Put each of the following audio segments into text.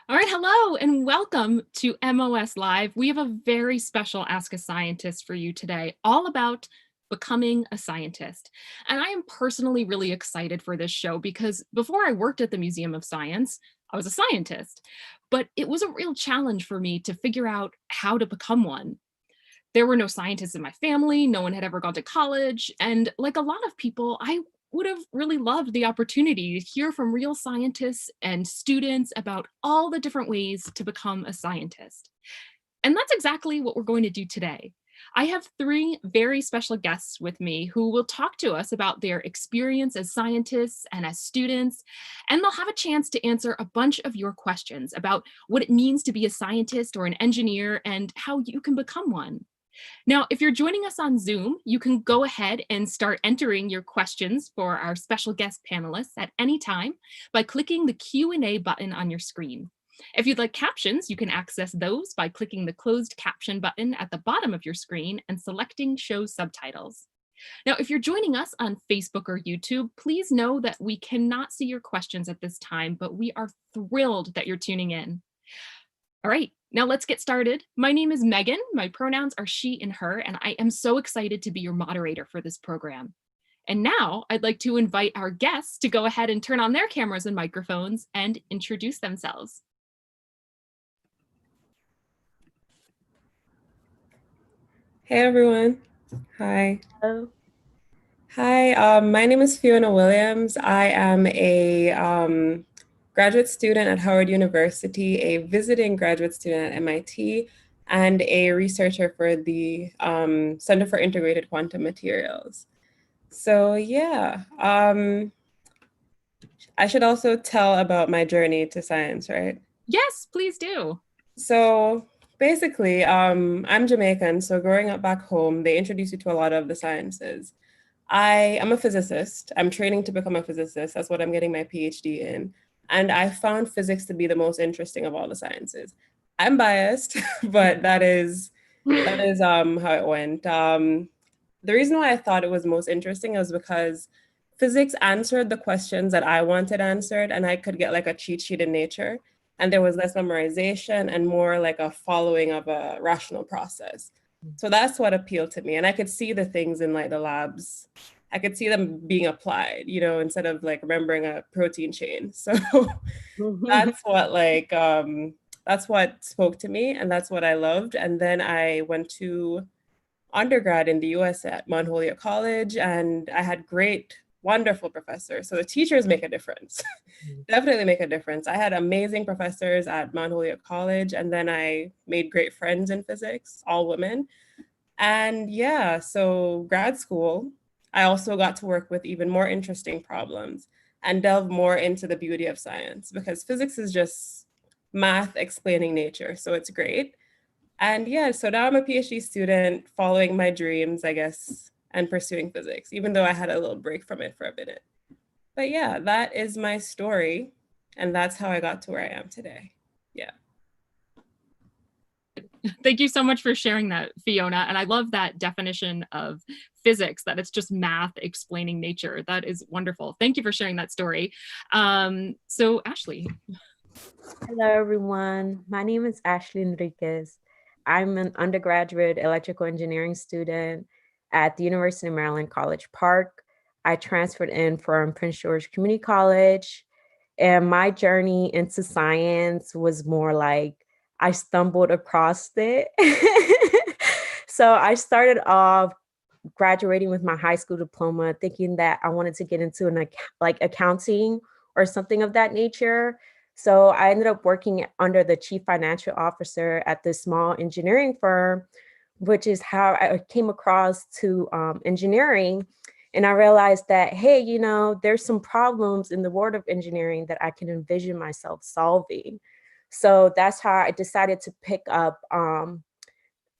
All right, hello and welcome to MOS Live. We have a very special Ask a Scientist for you today, all about becoming a scientist. And I am personally really excited for this show because before I worked at the Museum of Science, I was a scientist. But it was a real challenge for me to figure out how to become one. There were no scientists in my family, no one had ever gone to college, and like a lot of people, I would have really loved the opportunity to hear from real scientists and students about all the different ways to become a scientist. And that's exactly what we're going to do today. I have three very special guests with me who will talk to us about their experience as scientists and as students, and they'll have a chance to answer a bunch of your questions about what it means to be a scientist or an engineer and how you can become one. Now, if you're joining us on Zoom, you can go ahead and start entering your questions for our special guest panelists at any time by clicking the Q&A button on your screen. If you'd like captions, you can access those by clicking the closed caption button at the bottom of your screen and selecting Show Subtitles. Now, if you're joining us on Facebook or YouTube, please know that we cannot see your questions at this time, but we are thrilled that you're tuning in. All right, now let's get started. My name is Megan. My pronouns are she and her, and I am so excited to be your moderator for this program. And now I'd like to invite our guests to go ahead and turn on their cameras and microphones and introduce themselves. Hey everyone. Hi. Hello. Hi, my name is Fiona Williams. I am a graduate student at Howard University, a visiting graduate student at MIT, and a researcher for the Center for Integrated Quantum Materials. So yeah, I should also tell about my journey to science, right? Yes, please do. So basically, I'm Jamaican, so growing up back home, they introduced you to a lot of the sciences. I am a physicist. I'm training to become a physicist. That's what I'm getting my PhD in. And I found physics to be the most interesting of all the sciences. I'm biased, but that is how it went. The reason why I thought it was most interesting was because physics answered the questions that I wanted answered, and I could get like a cheat sheet in nature. And there was less memorization and more like a following of a rational process. So that's what appealed to me. And I could see the things in like the labs. I could see them being applied, instead of like remembering a protein chain. So that's what that's what spoke to me and that's what I loved. And then I went to undergrad in the US at Mount Holyoke College, and I had great, wonderful professors. So the teachers make a difference, definitely make a difference. I had amazing professors at Mount Holyoke College, and then I made great friends in physics, all women. And yeah, so grad school, I also got to work with even more interesting problems and delve more into the beauty of science because physics is just math explaining nature. So it's great. And yeah, so now I'm a PhD student following my dreams, I guess, and pursuing physics, even though I had a little break from it for a minute. But yeah, that is my story. And that's how I got to where I am today. Yeah. Thank you so much for sharing that, Fiona. And I love that definition of physics, that it's just math explaining nature. That is wonderful. Thank you for sharing that story. So Ashley. Hello, everyone. My name is Ashley Enriquez. I'm an undergraduate electrical engineering student at the University of Maryland, College Park. I transferred in from Prince George Community College, and my journey into science was more like I stumbled across it. So I started off graduating with my high school diploma, thinking that I wanted to get into like accounting or something of that nature. So I ended up working under the chief financial officer at this small engineering firm, which is how I came across to engineering. And I realized that, hey, there's some problems in the world of engineering that I can envision myself solving. So that's how I decided to pick up a,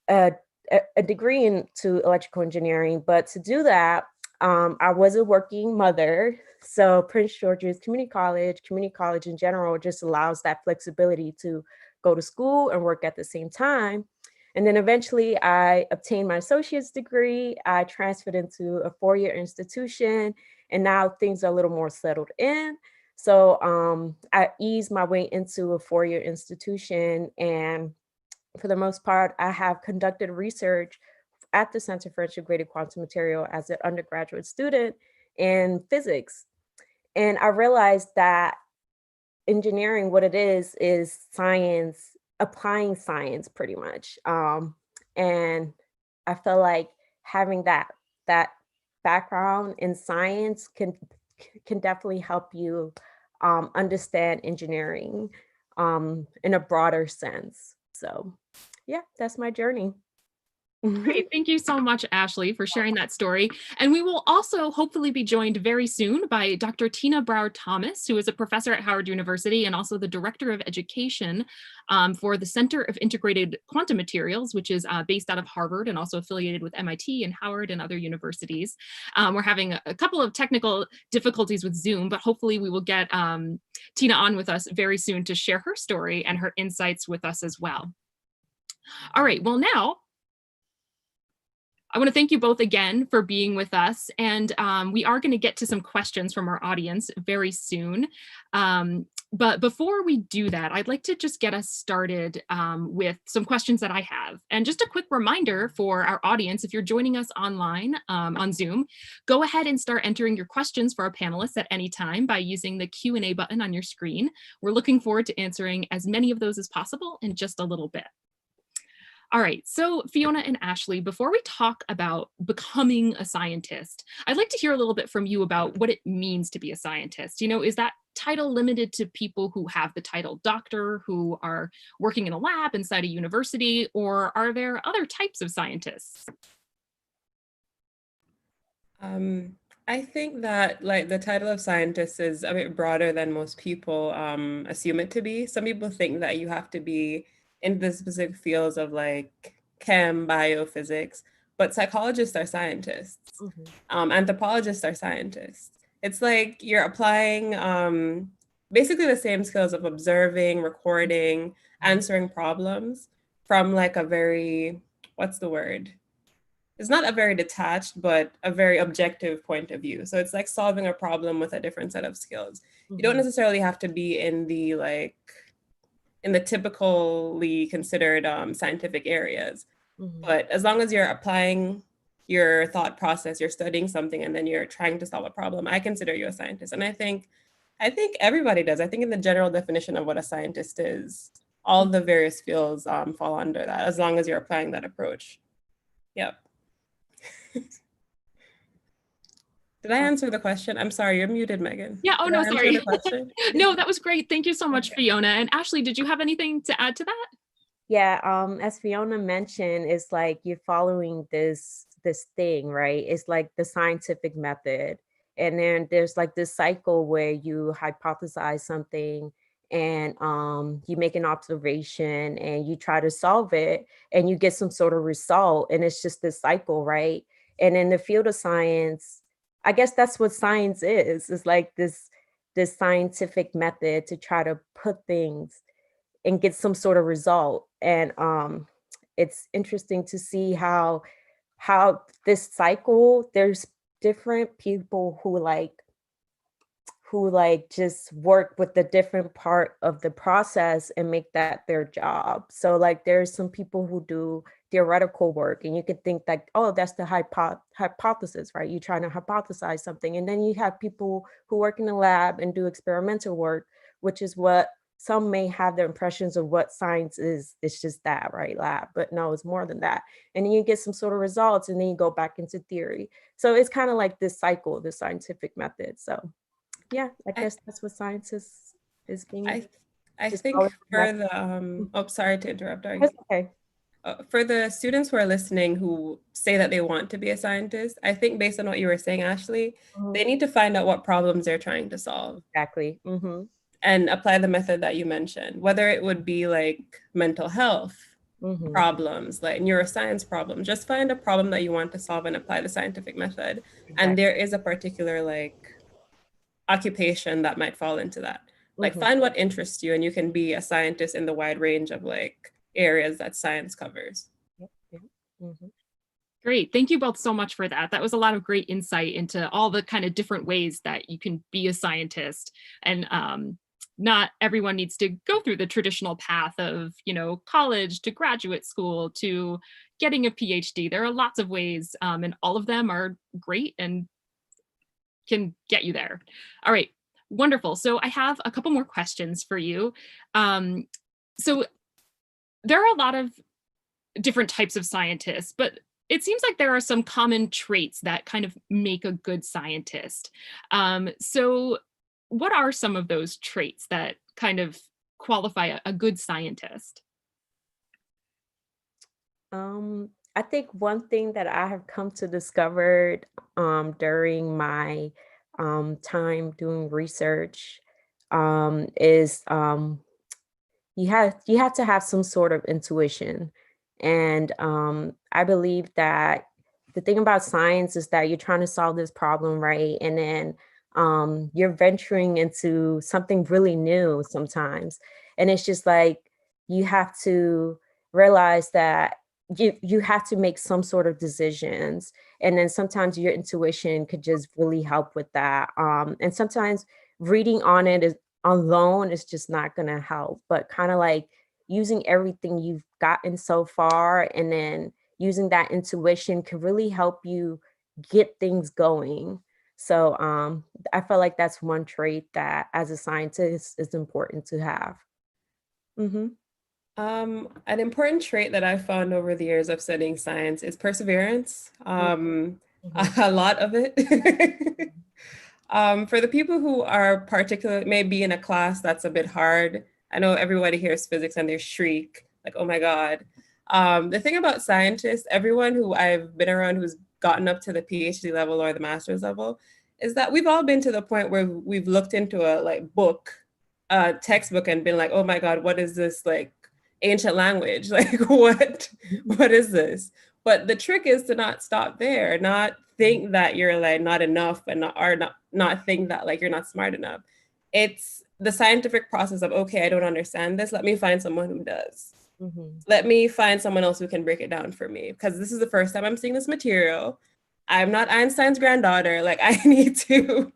a degree into electrical engineering. But to do that, I was a working mother. So Prince George's community college in general just allows that flexibility to go to school and work at the same time. And then eventually I obtained my associate's degree. I transferred into a four-year institution, and now things are a little more settled in. So I eased my way into a four-year institution, and for the most part, I have conducted research at the Center for Integrated Quantum Material as an undergraduate student in physics. And I realized that engineering, what it is science, applying science pretty much. And I feel like having that background in science can definitely help you understand engineering in a broader sense. So yeah, that's my journey. Great. Thank you so much, Ashley, for sharing that story. And we will also hopefully be joined very soon by Dr. Tina Brower-Thomas, who is a professor at Howard University and also the director of education for the Center of Integrated Quantum Materials, which is based out of Harvard and also affiliated with MIT and Howard and other universities. We're having a couple of technical difficulties with Zoom, but hopefully we will get Tina on with us very soon to share her story and her insights with us as well. All right, well now, I want to thank you both again for being with us. And we are going to get to some questions from our audience very soon. But before we do that, I'd like to just get us started with some questions that I have. And just a quick reminder for our audience, if you're joining us online on Zoom, go ahead and start entering your questions for our panelists at any time by using the Q&A button on your screen. We're looking forward to answering as many of those as possible in just a little bit. All right, so Fiona and Ashley, before we talk about becoming a scientist, I'd like to hear a little bit from you about what it means to be a scientist. You know, is that title limited to people who have the title doctor, who are working in a lab inside a university, or are there other types of scientists? I think that like the title of scientist is a bit broader than most people assume it to be. Some people think that you have to be in the specific fields of like chem, biophysics, but psychologists are scientists. Anthropologists are scientists. It's like you're applying basically the same skills of observing, recording, answering problems from like a very, what's the word? It's not a very detached, but a very objective point of view. So it's like solving a problem with a different set of skills. You don't necessarily have to be in the like, in the typically considered scientific areas. But as long as you're applying your thought process, you're studying something, and then you're trying to solve a problem, I consider you a scientist. And I think everybody does. I think in the general definition of what a scientist is, all the various fields fall under that, as long as you're applying that approach. Yep. Did I answer the question? I'm sorry, you're muted, Megan. Yeah, oh Did no, I answer sorry. the question? No, that was great. Thank you so much, Okay. Fiona. And Ashley, did you have anything to add to that? Yeah, as Fiona mentioned, it's like you're following this thing, right? It's like the scientific method. And then there's like this cycle where you hypothesize something and you make an observation and you try to solve it and you get some sort of result. And it's just this cycle, right? And in the field of science, I guess that's what science is. It's like this scientific method to try to put things and get some sort of result. And it's interesting to see how this cycle, there's different people who like just work with the different part of the process and make that their job. So like there's some people who do theoretical work and you could think like, oh, that's the hypothesis, right? You're trying to hypothesize something. And then you have people who work in the lab and do experimental work, which is what some may have their impressions of what science is. It's just that, right? Lab, but no, it's more than that. And then you get some sort of results and then you go back into theory. So it's kind of like this cycle, the scientific method. So yeah, I guess that's what science is being. I just think for the oh, sorry to interrupt. That's okay. For the students who are listening who say that they want to be a scientist, I think based on what you were saying, Ashley, they need to find out what problems they're trying to solve. Exactly. And apply the method that you mentioned, whether it would be like mental health problems, like neuroscience problems. Just find a problem that you want to solve and apply the scientific method. Exactly. And there is a particular like occupation that might fall into that. Like find what interests you and you can be a scientist in the wide range of like areas that science covers. Great. Thank you both so much for that. That was a lot of great insight into all the kind of different ways that you can be a scientist. And not everyone needs to go through the traditional path of, college to graduate school to getting a PhD. There are lots of ways, and all of them are great and can get you there. All right. Wonderful. So I have a couple more questions for you. So there are a lot of different types of scientists, but it seems like there are some common traits that kind of make a good scientist. So, what are some of those traits that kind of qualify a good scientist? I think one thing that I have come to discover during my time doing research is you have to have some sort of intuition, and I believe that the thing about science is that you're trying to solve this problem, right? And then you're venturing into something really new sometimes, and it's just like you have to realize that you have to make some sort of decisions, and then sometimes your intuition could just really help with that, and sometimes reading on it is alone is just not going to help, but kind of like using everything you've gotten so far and then using that intuition can really help you get things going. So I feel like that's one trait that as a scientist is important to have. Hmm. An important trait that I've found over the years of studying science is perseverance. Hmm. A lot of it. For the people who are particular, maybe in a class that's a bit hard. I know everybody hears physics and they shriek like, "Oh my God!" The thing about scientists, everyone who I've been around who's gotten up to the PhD level or the master's level, is that we've all been to the point where we've looked into a a textbook, and been like, "Oh my God, what is this like ancient language? Like what is this?" But the trick is to not stop there, not think that you're like not enough, and not think that like you're not smart enough. It's the scientific process of, okay, I don't understand this. Let me find someone who does. Hmm. Let me find someone else who can break it down for me, because this is the first time I'm seeing this material. I'm not Einstein's granddaughter. Like I need to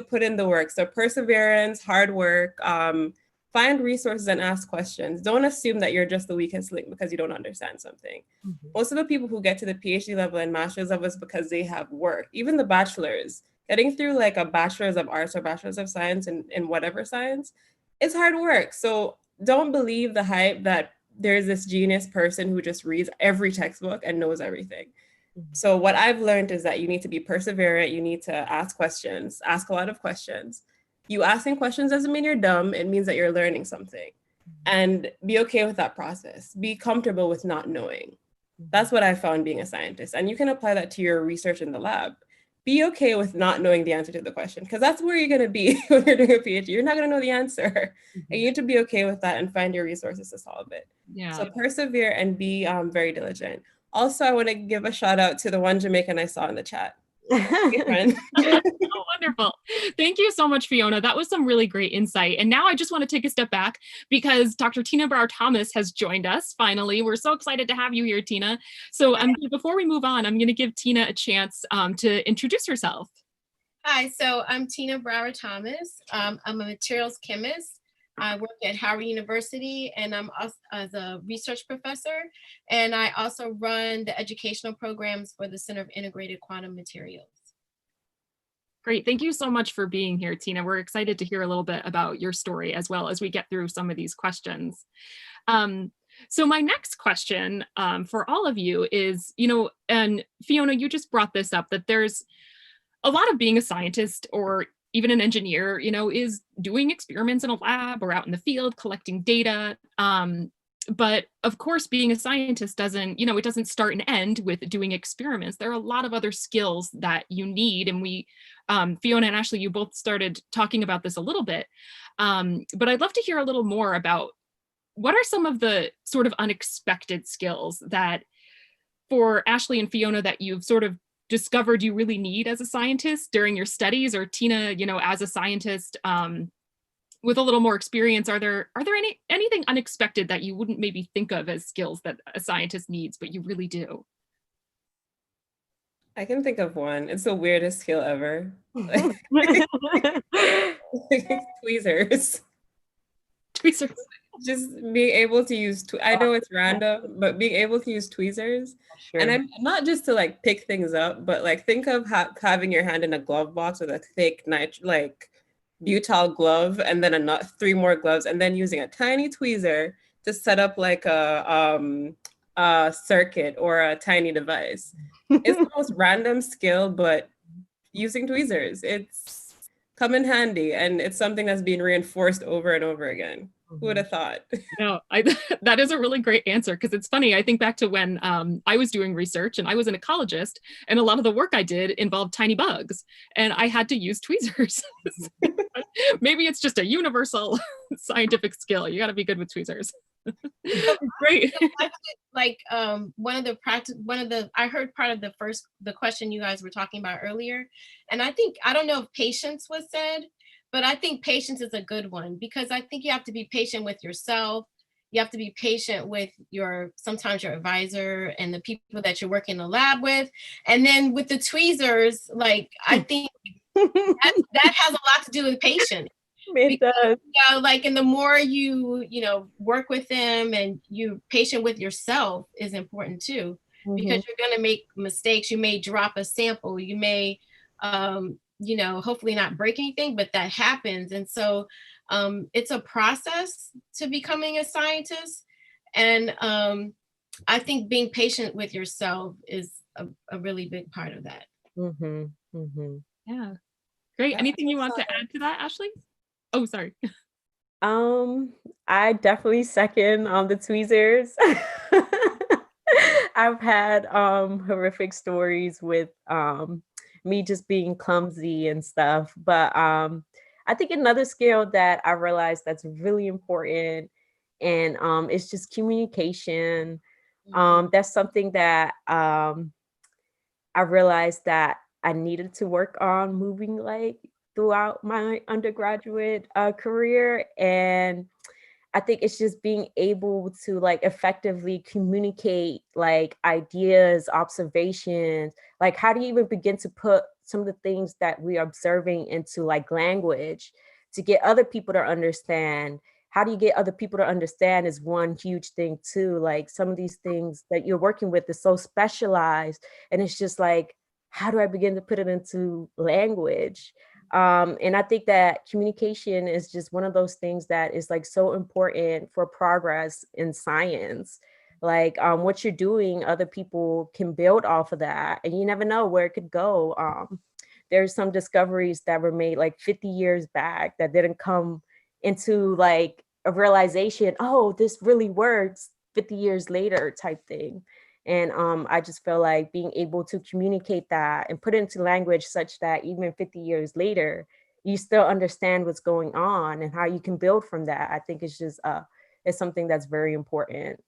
put in the work. So perseverance, hard work, find resources and ask questions. Don't assume that you're just the weakest link because you don't understand something. Hmm. Most of the people who get to the PhD level and master's level is because they have work. Even the bachelor's, getting through like a bachelor's of arts or bachelor's of science in whatever science, it's hard work. So don't believe the hype that there's this genius person who just reads every textbook and knows everything. So what I've learned is that you need to be perseverant. You need to ask questions, ask a lot of questions. You asking questions doesn't mean you're dumb. It means that you're learning something. And be okay with that process. Be comfortable with not knowing. That's what I found being a scientist. And you can apply that to your research in the lab. Be okay with not knowing the answer to the question, because that's where you're going to be when you're doing a PhD. You're not going to know the answer. And you need to be okay with that and find your resources to solve it. Yeah. So persevere and be very diligent. Also, I want to give a shout out to the one Jamaican I saw in the chat. Hey, friend. Oh, wonderful. Thank you so much, Fiona. That was some really great insight. And now I just want to take a step back because Dr. Tina Brower-Thomas has joined us finally. We're so excited to have you here, Tina. So before we move on, I'm going to give Tina a chance to introduce herself. Hi, so I'm Tina Brower-Thomas. I'm a materials chemist. I work at Howard University, and I'm also as a research professor. And I also run the educational programs for the Center of Integrated Quantum Materials. Great. Thank you so much for being here, Tina. We're excited to hear a little bit about your story as well as we get through some of these questions. So my next question for all of you is, and Fiona, you just brought this up, that there's a lot of being a scientist or even an engineer, is doing experiments in a lab or out in the field, collecting data. But of course, being a scientist doesn't, it doesn't start and end with doing experiments. There are a lot of other skills that you need. And Fiona and Ashley, you both started talking about this a little bit. But I'd love to hear a little more about what are some of the sort of unexpected skills that for Ashley and Fiona that you've sort of discovered you really need as a scientist during your studies, or Tina, as a scientist with a little more experience, are there anything unexpected that you wouldn't maybe think of as skills that a scientist needs, but you really do? I can think of one. It's the weirdest skill ever. Tweezers. Tweezers. Just being able to use, I know it's random, but being able to use tweezers. Sure. And I'm not just to like pick things up, but like think of having your hand in a glove box with a thick like butyl glove, and then three more gloves, and then using a tiny tweezer to set up like a circuit or a tiny device. It's the most random skill, but using tweezers, it's come in handy, and it's something that's being reinforced over and over again. Who would have thought? No, that is a really great answer, because it's funny. I think back to when I was doing research and I was an ecologist, and a lot of the work I did involved tiny bugs, and I had to use tweezers. Maybe it's just a universal scientific skill. You got to be good with tweezers. Great. Like one of the I heard part of the question you guys were talking about earlier, and I don't know if patience was said, but I think patience is a good one, because I think you have to be patient with yourself. You have to be patient with sometimes your advisor and the people that you're working in the lab with. And then with the tweezers, like, I think that has a lot to do with patience. It does. Like, and the more you work with them, and you patient with yourself is important too, because you're going to make mistakes. You may drop a sample. You may, hopefully not break anything, but that happens. And so it's a process to becoming a scientist. And I think being patient with yourself is a really big part of that. Yeah. Great. Anything you want to add to that, Ashley? Oh, sorry. I definitely second the tweezers. I've had horrific stories with me just being clumsy and stuff. But I think another skill that I realized that's really important, and it's just communication. That's something that I realized that I needed to work on moving like throughout my undergraduate career. And I think it's just being able to like effectively communicate like ideas, observations, like how do you even begin to put some of the things that we're observing into like language to get other people to understand. How do you get other people to understand is one huge thing too. Like some of these things that you're working with is so specialized, and it's just like, how do I begin to put it into language? And I think that communication is just one of those things that is like so important for progress in science. Like what you're doing, other people can build off of that, and you never know where it could go. There's some discoveries that were made like 50 years back that didn't come into like a realization, oh, this really works 50 years later type thing. And I just feel like being able to communicate that and put it into language such that even 50 years later, you still understand what's going on and how you can build from that. I think it's just it's something that's very important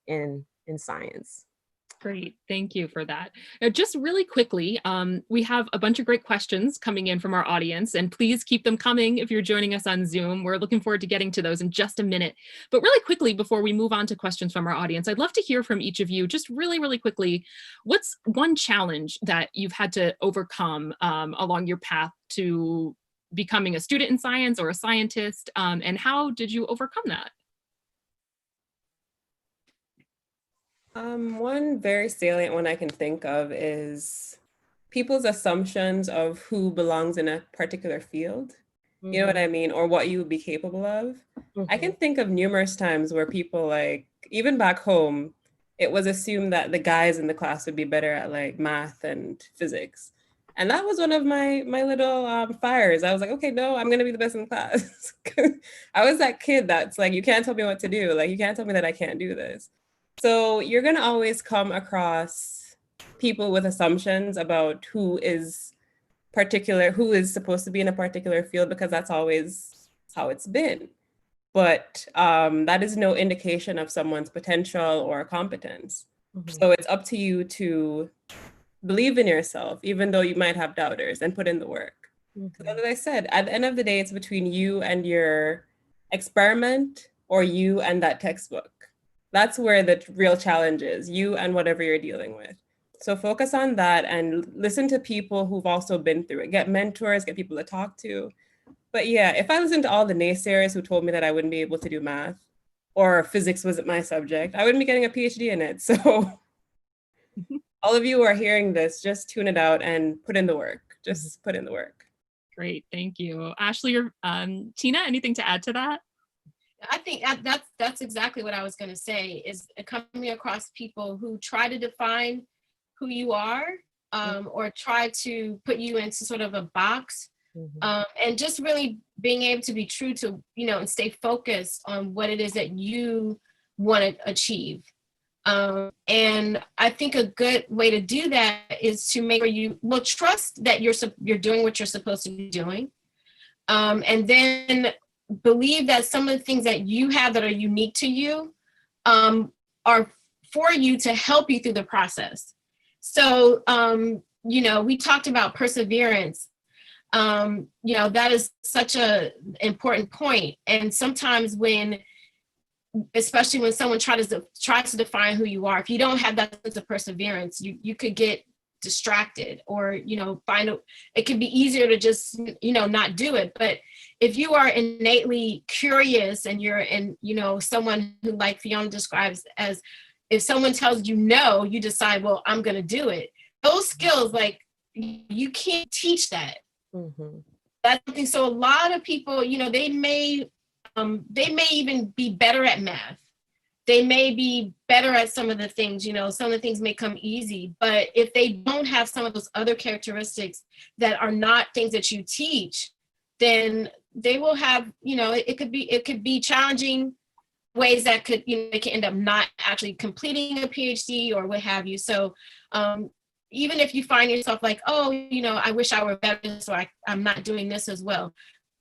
in science. Great. Thank you for that. Now, just really quickly, we have a bunch of great questions coming in from our audience, and please keep them coming if you're joining us on Zoom. We're looking forward to getting to those in just a minute. But really quickly, before we move on to questions from our audience, I'd love to hear from each of you, just really, really quickly, what's one challenge that you've had to overcome along your path to becoming a student in science or a scientist, and how did you overcome that? One very salient one I can think of is people's assumptions of who belongs in a particular field. You know what I mean? Or what you would be capable of. I can think of numerous times where people, like, even back home, it was assumed that the guys in the class would be better at like math and physics. And that was one of my little fires. I was like, okay, no, I'm gonna be the best in the class. I was that kid that's like, you can't tell me what to do. Like, you can't tell me that I can't do this. So you're going to always come across people with assumptions about who is supposed to be in a particular field, because that's always how it's been. But that is no indication of someone's potential or competence. So it's up to you to believe in yourself, even though you might have doubters, and put in the work. As I said, at the end of the day, it's between you and your experiment, or you and that textbook. That's where the real challenge is, you and whatever you're dealing with. So focus on that and listen to people who've also been through it. Get mentors, get people to talk to. But yeah, if I listened to all the naysayers who told me that I wouldn't be able to do math or physics wasn't my subject, I wouldn't be getting a PhD in it. So all of you who are hearing this, just tune it out and put in the work. Just put in the work. Great, thank you. Ashley or Tina, anything to add to that? I think that's exactly what I was going to say, is coming across people who try to define who you are, or try to put you into sort of a box, and just really being able to be true to, and stay focused on what it is that you want to achieve. And I think a good way to do that is to make sure you trust that you're doing what you're supposed to be doing, and then believe that some of the things that you have that are unique to you, are for you to help you through the process. So, we talked about perseverance. That is such an important point. And sometimes especially when someone tries to define who you are, if you don't have that sense of perseverance, you could get distracted, or it can be easier to just not do it. But if you are innately curious and you're someone who, like Fiona describes as, if someone tells you no, you decide, well, I'm going to do it. Those skills, like, you can't teach that. That's something. So a lot of people, they may even be better at math. They may be better at some of the things, some of the things may come easy, but if they don't have some of those other characteristics that are not things that you teach, then they will have, it could be challenging ways that could, they can end up not actually completing a PhD or what have you. So even if you find yourself like, oh, I wish I were better, so I'm not doing this as well,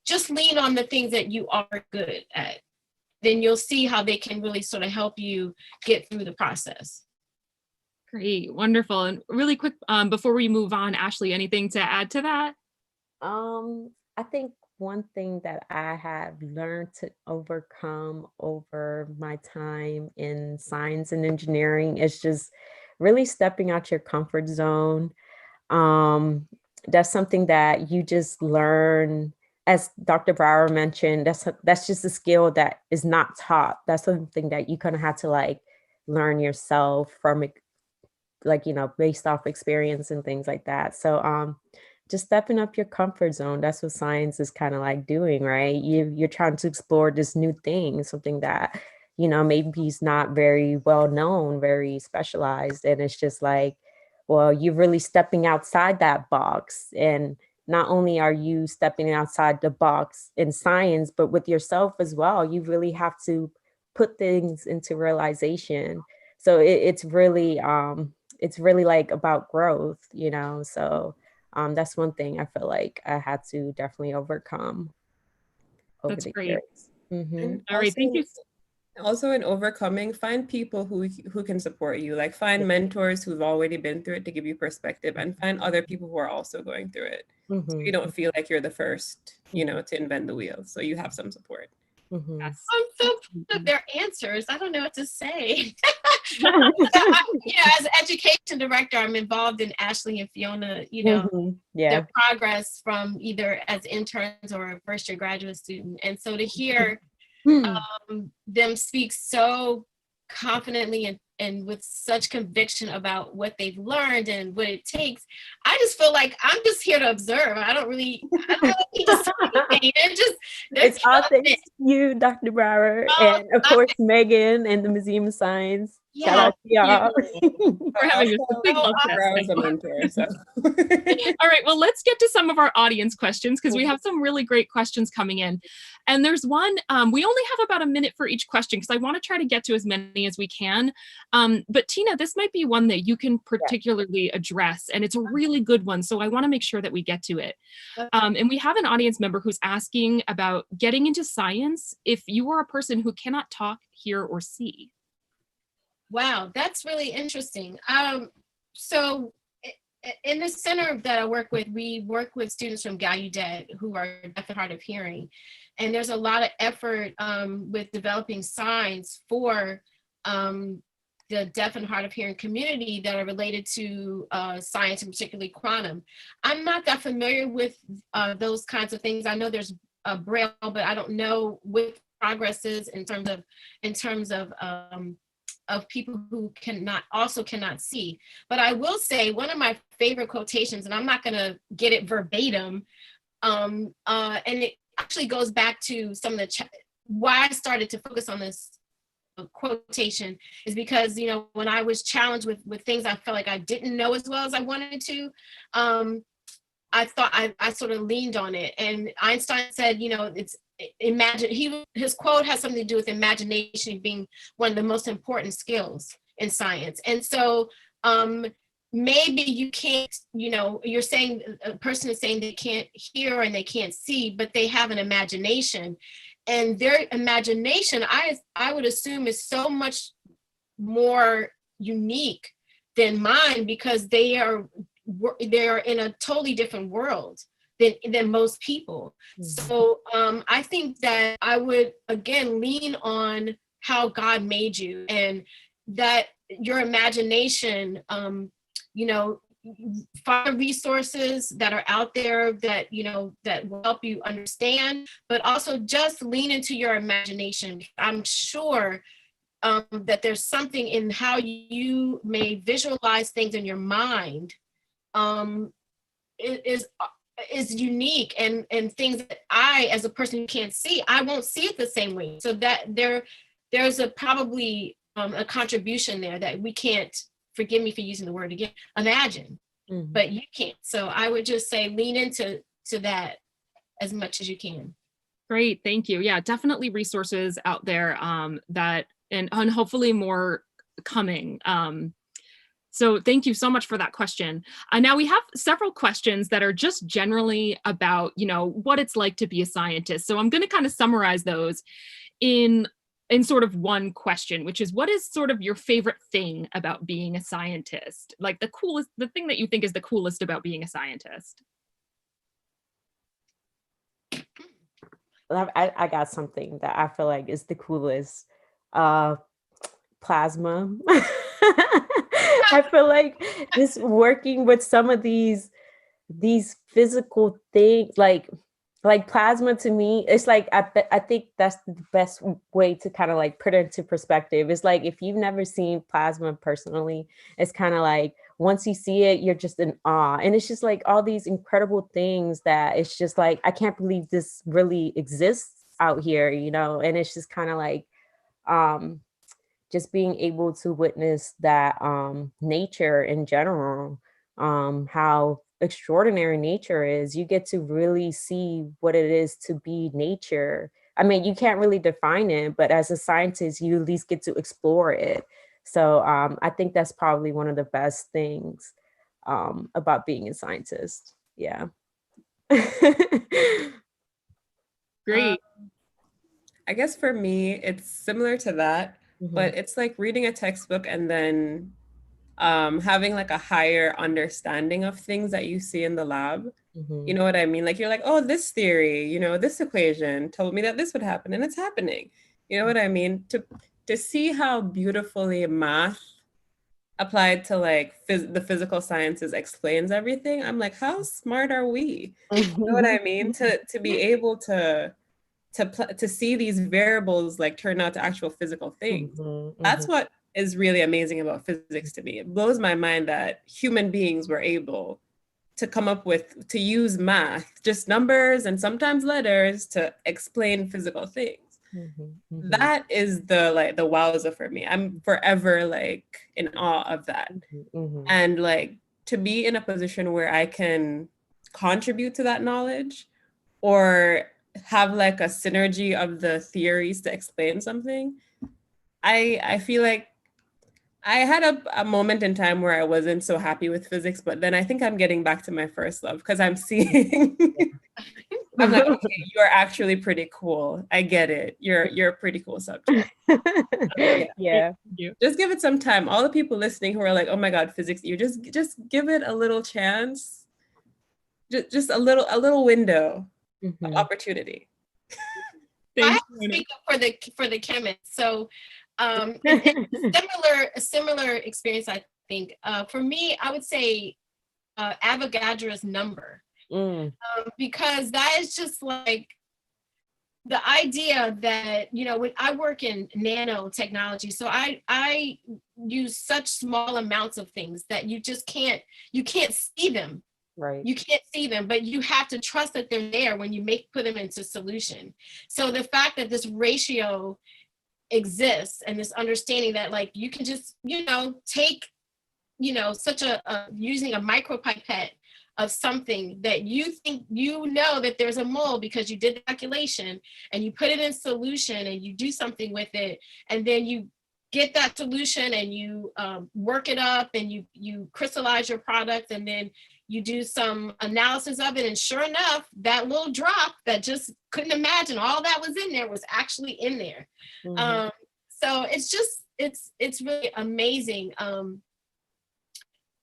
just lean on the things that you are good at. Then you'll see how they can really sort of help you get through the process. Great, wonderful. And really quick, before we move on, Ashley, anything to add to that? I think one thing that I have learned to overcome over my time in science and engineering is just really stepping out your comfort zone. That's something that you just learn. As Dr. Brower mentioned, that's just a skill that is not taught. That's something that you kind of have to learn yourself from, based off experience and things like that. So just stepping up your comfort zone. That's what science is kind of like doing, right? You're trying to explore this new thing, something that, maybe is not very well known, very specialized. And it's just like, well, you're really stepping outside that box. And not only are you stepping outside the box in science, but with yourself as well. You really have to put things into realization. So it's really like about growth, So that's one thing I feel like I had to definitely overcome over That's the great. years. All right, thank you. Also, in overcoming, find people who can support you. Like, find mentors who've already been through it to give you perspective, and find other people who are also going through it. So you don't feel like you're the first, to invent the wheel. So you have some support. Yes. I'm so proud of their answers. I don't know what to say. As education director, I'm involved in Ashley and Fiona, their progress from either as interns or a first year graduate student. And so to hear them speak so confidently and with such conviction about what they've learned and what it takes, I just feel like I'm just here to observe. I don't really need to say anything. It's all thanks to you, Dr. Brower, and of course Megan and the Museum of Science. Shout out to y'all. We're having a big love fest. A mentor, so. All right, well, let's get to some of our audience questions, because we have some really great questions coming in. And there's one, we only have about a minute for each question, because I want to try to get to as many as we can. But Tina, this might be one that you can particularly address, and it's a really good one. So I want to make sure that we get to it. And we have an audience member who's asking about getting into science if you are a person who cannot talk, hear, or see. Wow, that's really interesting. So in the center that I work with, we work with students from Gallaudet who are deaf and hard of hearing. And there's a lot of effort with developing signs for the deaf and hard of hearing community that are related to science, and particularly quantum. I'm not that familiar with those kinds of things. I know there's a Braille, but I don't know what progress is in terms of people who cannot see. But I will say one of my favorite quotations, and I'm not going to get it verbatim, and it actually goes back to some of the why I started to focus on this quotation is because, you know, when I was challenged with things I felt like I didn't know as well as I wanted to, I thought I sort of leaned on it. And Einstein said, you know, his quote has something to do with imagination being one of the most important skills in science. And so maybe you can't, you know, you're saying a person is saying they can't hear and they can't see, but they have an imagination. And their imagination, I would assume, is so much more unique than mine, because they are in a totally different world than most people. Mm-hmm. So I think that I would again lean on how God made you, and that your imagination, you know, find resources that are out there that, you know, that will help you understand, but also just lean into your imagination. I'm sure that there's something in how you may visualize things in your mind is unique, and things that I, as a person who can't see, I won't see it the same way. So that there's probably a contribution there that we can't, forgive me for using the word again, imagine, but you can't. So I would just say lean into that as much as you can. Great, thank you. Yeah, definitely resources out there that, and hopefully more coming. So thank you so much for that question. Now we have several questions that are just generally about, you know, what it's like to be a scientist. So I'm going to kind of summarize those in sort of one question, which is, what is sort of your favorite thing about being a scientist? Like the thing that you think is the coolest about being a scientist? I got something that I feel like is the coolest. Plasma. I feel like just working with some of these physical things, like plasma, to me, it's like, I think that's the best way to kind of like put it into perspective. It's like, if you've never seen plasma personally, it's kind of like, once you see it, you're just in awe. And it's just like all these incredible things that it's just like, I can't believe this really exists out here, you know? And it's just kind of like, just being able to witness that nature in general, how extraordinary nature is. You get to really see what it is to be nature. I mean, you can't really define it, but as a scientist, you at least get to explore it. So I think that's probably one of the best things about being a scientist. Yeah. Great. I guess for me, it's similar to that. But it's like reading a textbook and then having like a higher understanding of things that you see in the lab. You know what I mean? Like, you're like, oh, this theory, you know, this equation told me that this would happen, and it's happening. You know what I mean? To see how beautifully math applied to like the physical sciences explains everything. I'm like, how smart are we? You know what I mean? To be able to see these variables like turn out to actual physical things. That's what is really amazing about physics to me. It blows my mind that human beings were able to come up with, to use math, just numbers and sometimes letters, to explain physical things. That is the wowza for me. I'm forever like in awe of that. And like to be in a position where I can contribute to that knowledge, or have like a synergy of the theories to explain something. I feel like I had a moment in time where I wasn't so happy with physics, but then I think I'm getting back to my first love, because I'm seeing I'm like, okay, you're actually pretty cool. I get it. You're a pretty cool subject. Yeah. Just give it some time. All the people listening who are like, oh my God, physics, you just give it a little chance. Just a little window of opportunity. I speak up for the chemists. So A similar experience, I think. For me, I would say Avogadro's number, because that is just like the idea that, you know, when I work in nanotechnology, so I use such small amounts of things that you can't see them. Right. You can't see them, but you have to trust that they're there when you put them into solution. So the fact that this ratio exists and this understanding that like you can just, you know, take, you know, such using a micropipette of something that you think, you know, that there's a mole because you did the calculation and you put it in solution and you do something with it, and then you get that solution and you work it up and you crystallize your product, and then you do some analysis of it, and sure enough, that little drop that just couldn't imagine all that was in there was actually in there. So it's just, it's really amazing.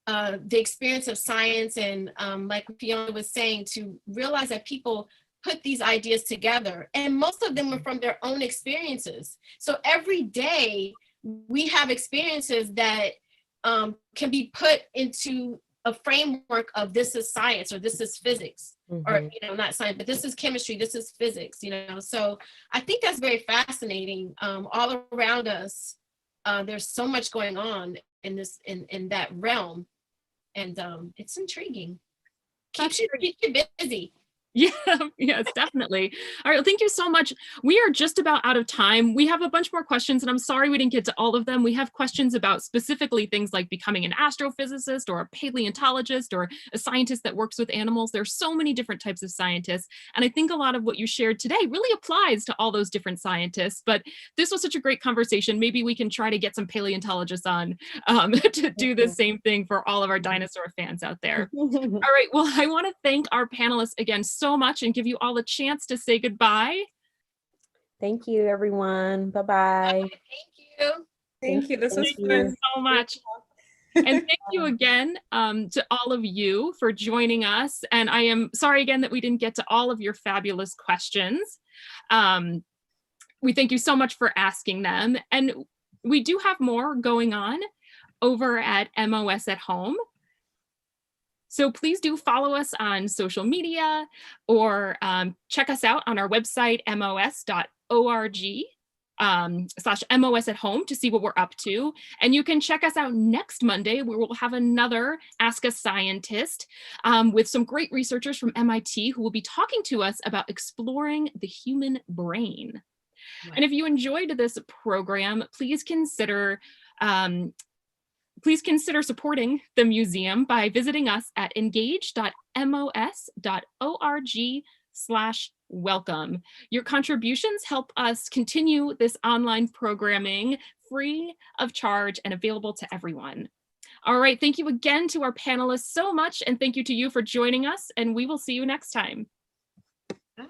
The experience of science, and like Fiona was saying, to realize that people put these ideas together, and most of them were from their own experiences. So every day we have experiences that can be put into a framework of this is science or this is physics, or, you know, not science, but this is chemistry, this is physics, you know. So I think that's very fascinating. All around us, there's so much going on in this, in that realm. And it's intriguing. Keeps you busy. Yeah, yes, definitely. All right, thank you so much. We are just about out of time. We have a bunch more questions, and I'm sorry we didn't get to all of them. We have questions about specifically things like becoming an astrophysicist or a paleontologist or a scientist that works with animals. There's so many different types of scientists, and I think a lot of what you shared today really applies to all those different scientists. But this was such a great conversation. Maybe we can try to get some paleontologists on to do the same thing for all of our dinosaur fans out there. All right, well, I want to thank our panelists again so much and give you all a chance to say goodbye. Thank you, everyone. Bye-bye. Thank you. Thank you. This was Thank fun. you so much. And thank you again to all of you for joining us. And I am sorry again that we didn't get to all of your fabulous questions. We thank you so much for asking them. And we do have more going on over at MOS at Home. So please do follow us on social media, or check us out on our website, mos.org. /MOS at Home to see what we're up to. And you can check us out next Monday, where we'll have another Ask a Scientist with some great researchers from MIT who will be talking to us about exploring the human brain. Right. And if you enjoyed this program, please consider supporting the museum by visiting us at engage.mos.org/welcome. Your contributions help us continue this online programming free of charge and available to everyone. All right, thank you again to our panelists so much, and thank you to you for joining us, and we will see you next time. Bye.